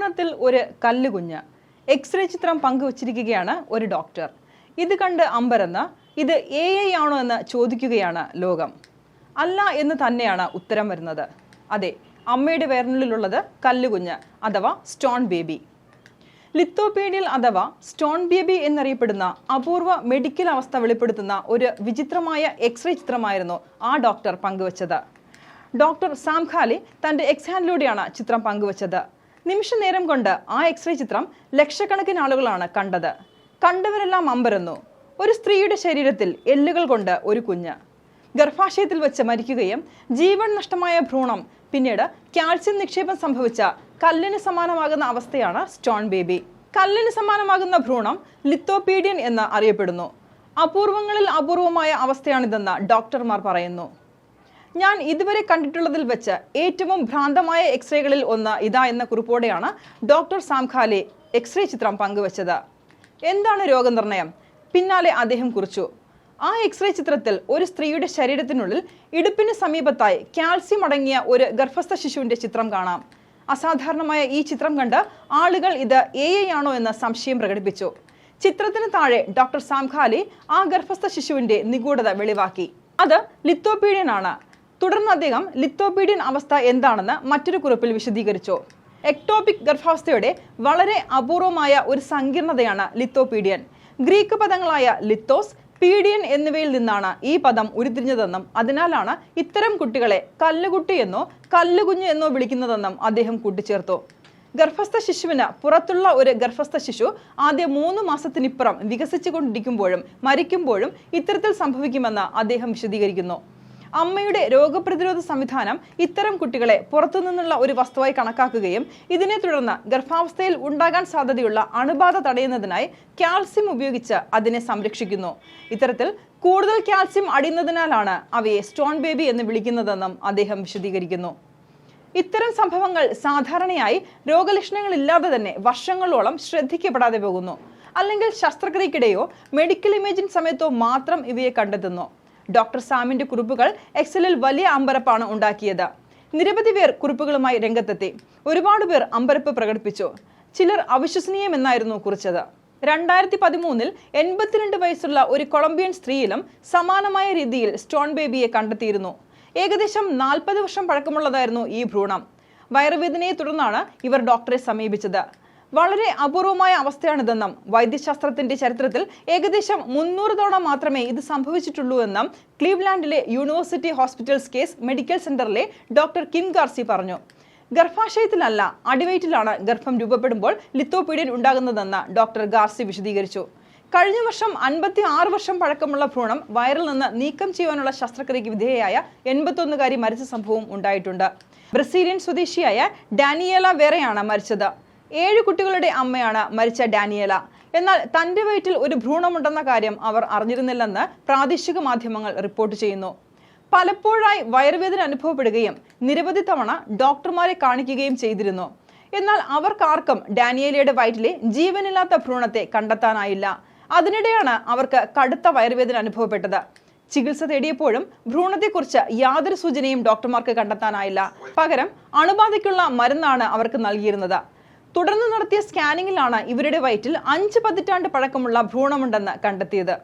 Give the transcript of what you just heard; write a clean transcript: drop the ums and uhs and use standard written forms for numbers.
ഭ്രൂണത്തിൽ ഒരു കല്ലുകുഞ്ഞ്. എക്സ്റേ ചിത്രം പങ്കുവച്ചിരിക്കുകയാണ് ഒരു ഡോക്ടർ. ഇത് കണ്ട് അമ്പരന്ന് ഇത് AI ആണോ എന്ന് ചോദിക്കുകയാണ് ലോകം. അല്ല എന്ന് തന്നെയാണ് ഉത്തരം വരുന്നത്. അതെ, അമ്മയുടെ വയറിനുള്ളിലുള്ളത് കല്ലുകുഞ്ഞ് അഥവാ സ്റ്റോൺ ബേബി. ലിത്തോപീഡിയൽ അഥവാ സ്റ്റോൺ ബേബി എന്നറിയപ്പെടുന്ന അപൂർവ മെഡിക്കൽ അവസ്ഥ വെളിപ്പെടുത്തുന്ന ഒരു വിചിത്രമായ എക്സ്റേ ചിത്രമായിരുന്നു ആ ഡോക്ടർ പങ്കുവച്ചത്. ഡോക്ടർ സാം ഖാലി തൻ്റെ എക്സ് ഹാൻഡിലൂടെയാണ് ചിത്രം പങ്കുവച്ചത്. നിമിഷ നേരം കൊണ്ട് ആ എക്സ്റേ ചിത്രം ലക്ഷക്കണക്കിന് ആളുകളാണ് കണ്ടത്. കണ്ടവരെല്ലാം അമ്പരന്നു. ഒരു സ്ത്രീയുടെ ശരീരത്തിൽ എല്ലുകൾ കൊണ്ട് ഒരു കുഞ്ഞ്. ഗർഭാശയത്തിൽ വെച്ച് മരിക്കുകയും ജീവൻ നഷ്ടമായ ഭ്രൂണം പിന്നീട് കാൽസ്യം നിക്ഷേപം സംഭവിച്ച കല്ലിന് സമാനമാകുന്ന അവസ്ഥയാണ് സ്റ്റോൺ ബേബി. കല്ലിന് സമാനമാകുന്ന ഭ്രൂണം ലിത്തോപീഡിയൻ എന്ന് അറിയപ്പെടുന്നു. അപൂർവങ്ങളിൽ അപൂർവമായ അവസ്ഥയാണിതെന്ന് ഡോക്ടർമാർ പറയുന്നു. ഞാൻ ഇതുവരെ കണ്ടിട്ടുള്ളതിൽ വെച്ച് ഏറ്റവും ഭ്രാന്തമായ എക്സ്റേകളിൽ ഒന്ന് ഇതാ എന്ന കുറിപ്പോടെയാണ് ഡോക്ടർ സാം ഖാലി എക്സ്റേ ചിത്രം പങ്കുവച്ചത്. എന്താണ് രോഗനിർണയം? പിന്നാലെ അദ്ദേഹം കുറിച്ചു. ആ എക്സ്റേ ചിത്രത്തിൽ ഒരു സ്ത്രീയുടെ ശരീരത്തിനുള്ളിൽ ഇടുപ്പിന് സമീപത്തായി കാൽസ്യം അടങ്ങിയ ഒരു ഗർഭസ്ഥ ശിശുവിന്റെ ചിത്രം കാണാം. അസാധാരണമായ ഈ ചിത്രം കണ്ട് ആളുകൾ ഇത് AI ആണോ എന്ന് സംശയം പ്രകടിപ്പിച്ചു. ചിത്രത്തിന് താഴെ ഡോക്ടർ സാം ഖാലി ആ ഗർഭസ്ഥ ശിശുവിന്റെ നിഗൂഢത വെളിവാക്കി. അത് ലിത്തോപീഡിയൻ ആണ്. തുടർന്ന് അദ്ദേഹം ലിത്തോപീഡിയൻ അവസ്ഥ എന്താണെന്ന് മറ്റൊരു കുറിപ്പിൽ വിശദീകരിച്ചു. എക്ടോപിക് ഗർഭാവസ്ഥയുടെ വളരെ അപൂർവമായ ഒരു സങ്കീർണതയാണ് ലിത്തോപീഡിയൻ. ഗ്രീക്ക് പദങ്ങളായ ലിത്തോസ്, പീഡിയൻ എന്നിവയിൽ നിന്നാണ് ഈ പദം ഉരുത്തിരിഞ്ഞതെന്നും അതിനാലാണ് ഇത്തരം കുട്ടികളെ കല്ലുകുട്ടി എന്നോ കല്ലുകുഞ്ഞ് എന്നോ വിളിക്കുന്നതെന്നും അദ്ദേഹം കൂട്ടിച്ചേർത്തു. ഗർഭസ്ഥ ശിശുവിന് പുറത്തുള്ള ഒരു ഗർഭസ്ഥ ശിശു ആദ്യ 3 മാസത്തിനിപ്പുറം വികസിച്ചുകൊണ്ടിരിക്കുമ്പോഴും മരിക്കുമ്പോഴും ഇത്തരത്തിൽ സംഭവിക്കുമെന്ന് അദ്ദേഹം വിശദീകരിക്കുന്നു. അമ്മയുടെ രോഗപ്രതിരോധ സംവിധാനം ഇത്തരം കുട്ടികളെ പുറത്തുനിന്നുള്ള ഒരു വസ്തുവായി കണക്കാക്കുകയും ഇതിനെ തുടർന്ന് ഗർഭാവസ്ഥയിൽ ഉണ്ടാകാൻ സാധ്യതയുള്ള അണുബാധ തടയുന്നതിനായി കാൽസ്യം ഉപയോഗിച്ച് അതിനെ സംരക്ഷിക്കുന്നു. ഇത്തരത്തിൽ കൂടുതൽ കാൽസ്യം അടിയുന്നതിനാലാണ് അവയെ സ്റ്റോൺ ബേബി എന്ന് വിളിക്കുന്നതെന്നും അദ്ദേഹം വിശദീകരിക്കുന്നു. ഇത്തരം സംഭവങ്ങൾ സാധാരണയായി രോഗലക്ഷണങ്ങളില്ലാതെ തന്നെ വർഷങ്ങളോളം ശ്രദ്ധിക്കപ്പെടാതെ പോകുന്നു. അല്ലെങ്കിൽ ശസ്ത്രക്രിയക്കിടെയോ മെഡിക്കൽ ഇമേജിംഗ് സമയത്തോ മാത്രം ഇവയെ കണ്ടെത്തുന്നു. ഡോക്ടർ സാമിന്റെ കുറിപ്പുകൾ എക്സലിൽ വലിയ അമ്പരപ്പാണ് ഉണ്ടാക്കിയത്. നിരവധി പേർ കുറിപ്പുകളുമായി രംഗത്തെത്തി. ഒരുപാട് പേർ അമ്പരപ്പ് പ്രകടിപ്പിച്ചു. ചിലർ അവിശ്വസനീയമെന്നായിരുന്നു കുറിച്ചത്. 2013 82 വയസ്സുള്ള ഒരു കൊളംബിയൻ സ്ത്രീയിലും സമാനമായ രീതിയിൽ സ്റ്റോൺ ബേബിയെ കണ്ടെത്തിയിരുന്നു. ഏകദേശം 40 വർഷം പഴക്കമുള്ളതായിരുന്നു ഈ ഭ്രൂണം. വയറുവേദനയെ തുടർന്നാണ് ഇവർ ഡോക്ടറെ സമീപിച്ചത്. വളരെ അപൂർവമായ അവസ്ഥയാണിതെന്നും വൈദ്യശാസ്ത്രത്തിന്റെ ചരിത്രത്തിൽ ഏകദേശം 300 തവണ മാത്രമേ ഇത് സംഭവിച്ചിട്ടുള്ളൂ എന്നും ക്ലീവ്ലാൻഡിലെ യൂണിവേഴ്സിറ്റി ഹോസ്പിറ്റൽസ് കേസ് മെഡിക്കൽ സെന്ററിലെ ഡോക്ടർ കിം ഗാർസി പറഞ്ഞു. ഗർഭാശയത്തിലല്ല, അടിവയറ്റിലാണ് ഗർഭം രൂപപ്പെടുമ്പോൾ ലിത്തോപീഡിയൻ ഉണ്ടാകുന്നതെന്ന് ഡോക്ടർ ഗാർസി വിശദീകരിച്ചു. കഴിഞ്ഞ വർഷം 56 വർഷം പഴക്കമുള്ള ഭ്രൂണം വയറിൽ നിന്ന് നീക്കം ചെയ്യാനുള്ള ശസ്ത്രക്രിയയ്ക്ക് വിധേയയായ 81കാരി മരിച്ച സംഭവം ഉണ്ടായിട്ടുണ്ട്. ബ്രസീലിയൻ സ്വദേശിയായ ഡാനിയേല വേറെയാണ് മരിച്ചത്. 7 കുട്ടികളുടെ അമ്മയാണ് മരിച്ച ഡാനിയേല. എന്നാൽ തന്റെ വയറ്റിൽ ഒരു ഭ്രൂണമുണ്ടെന്ന കാര്യം അവർ അറിഞ്ഞിരുന്നില്ലെന്ന് പ്രാദേശിക മാധ്യമങ്ങൾ റിപ്പോർട്ട് ചെയ്യുന്നു. പലപ്പോഴായി വയറുവേദന അനുഭവപ്പെടുകയും നിരവധി തവണ ഡോക്ടർമാരെ കാണിക്കുകയും ചെയ്തിരുന്നു. എന്നാൽ അവർക്കാർക്കും ഡാനിയേലയുടെ വയറ്റിലെ ജീവനില്ലാത്ത ഭ്രൂണത്തെ കണ്ടെത്താനായില്ല. അതിനിടെയാണ് അവർക്ക് കടുത്ത വയറുവേദന അനുഭവപ്പെട്ടത്. ചികിത്സ തേടിയപ്പോഴും ഭ്രൂണത്തെക്കുറിച്ച് യാതൊരു സൂചനയും ഡോക്ടർമാർക്ക് കണ്ടെത്താനായില്ല. പകരം അണുബാധയ്ക്കുള്ള മരുന്നാണ് അവർക്ക് നൽകിയിരുന്നത്. തുടർന്ന് നടത്തിയ സ്കാനിങ്ങിലാണ് ഇവരുടെ വയറ്റിൽ 5 പതിറ്റാണ്ട് പഴക്കമുള്ള ഭ്രൂണമുണ്ടെന്ന് കണ്ടെത്തിയത്.